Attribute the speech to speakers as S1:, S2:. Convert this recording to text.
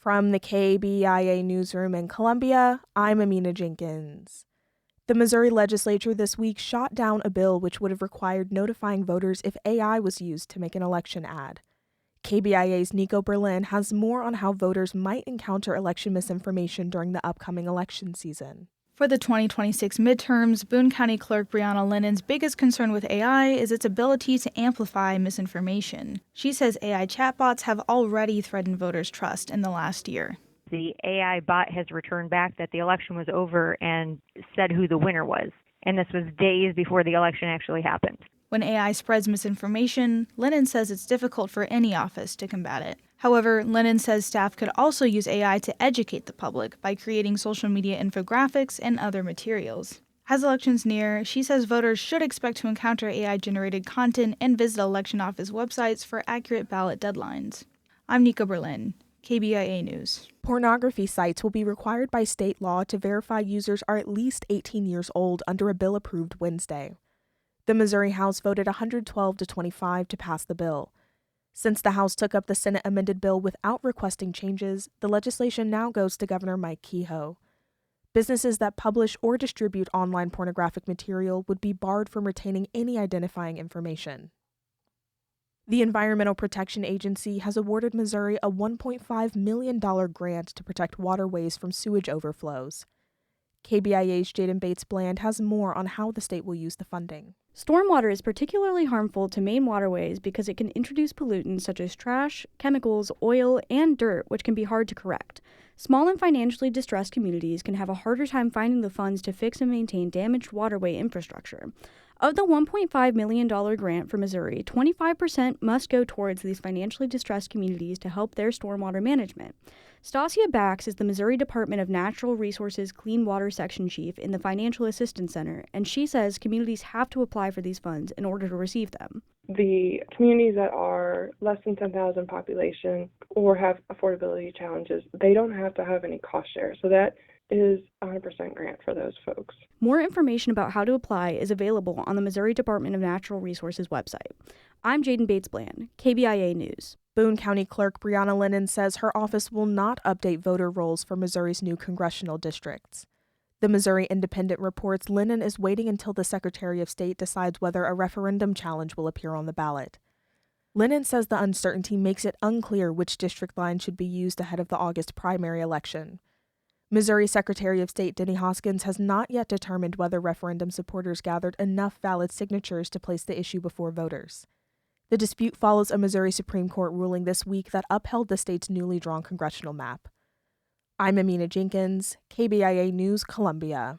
S1: From the KBIA newsroom in Columbia, I'm Amina Jenkins. The Missouri legislature this week shot down a bill which would have required notifying voters if AI was used to make an election ad. KBIA's Nico Berlin has more on how voters might encounter election misinformation during the upcoming election season.
S2: For the 2026 midterms, Boone County Clerk Brianna Lennon's biggest concern with AI is its ability to amplify misinformation. She says AI chatbots have already threatened voters' trust in the last year.
S3: The AI bot has returned back that the election was over and said who the winner was. And this was days before the election actually happened.
S2: When AI spreads misinformation, Lennon says it's difficult for any office to combat it. However, Lennon says staff could also use AI to educate the public by creating social media infographics and other materials. As elections near, she says voters should expect to encounter AI-generated content and visit election office websites for accurate ballot deadlines. I'm Nico Berlin, KBIA News.
S1: Pornography sites will be required by state law to verify users are at least 18 years old under a bill approved Wednesday. The Missouri House voted 112 to 25 to pass the bill. Since the House took up the Senate amended bill without requesting changes, the legislation now goes to Governor Mike Kehoe. Businesses that publish or distribute online pornographic material would be barred from retaining any identifying information. The Environmental Protection Agency has awarded Missouri a $1.5 million grant to protect waterways from sewage overflows. KBIA's Jaden Bates-Bland has more on how the state will use the funding.
S4: Stormwater is particularly harmful to main waterways because it can introduce pollutants such as trash, chemicals, oil, and dirt, which can be hard to correct. Small and financially distressed communities can have a harder time finding the funds to fix and maintain damaged waterway infrastructure. Of the $1.5 million grant for Missouri, 25% must go towards these financially distressed communities to help their stormwater management. Stasia Bax is the Missouri Department of Natural Resources Clean Water Section Chief in the Financial Assistance Center, and she says communities have to apply for these funds in order to receive them.
S5: The communities that are less than 10,000 population or have affordability challenges, they don't have to have any cost share. So that is 100% grant for those folks.
S4: More information about how to apply is available on the Missouri Department of Natural Resources website. I'm Jaden Bates-Bland, KBIA News.
S1: Boone County Clerk Brianna Lennon says her office will not update voter rolls for Missouri's new congressional districts. The Missouri Independent reports Lennon is waiting until the Secretary of State decides whether a referendum challenge will appear on the ballot. Lennon says the uncertainty makes it unclear which district line should be used ahead of the August primary election. Missouri Secretary of State Denny Hoskins has not yet determined whether referendum supporters gathered enough valid signatures to place the issue before voters. The dispute follows a Missouri Supreme Court ruling this week that upheld the state's newly drawn congressional map. I'm Amina Jenkins, KBIA News, Columbia.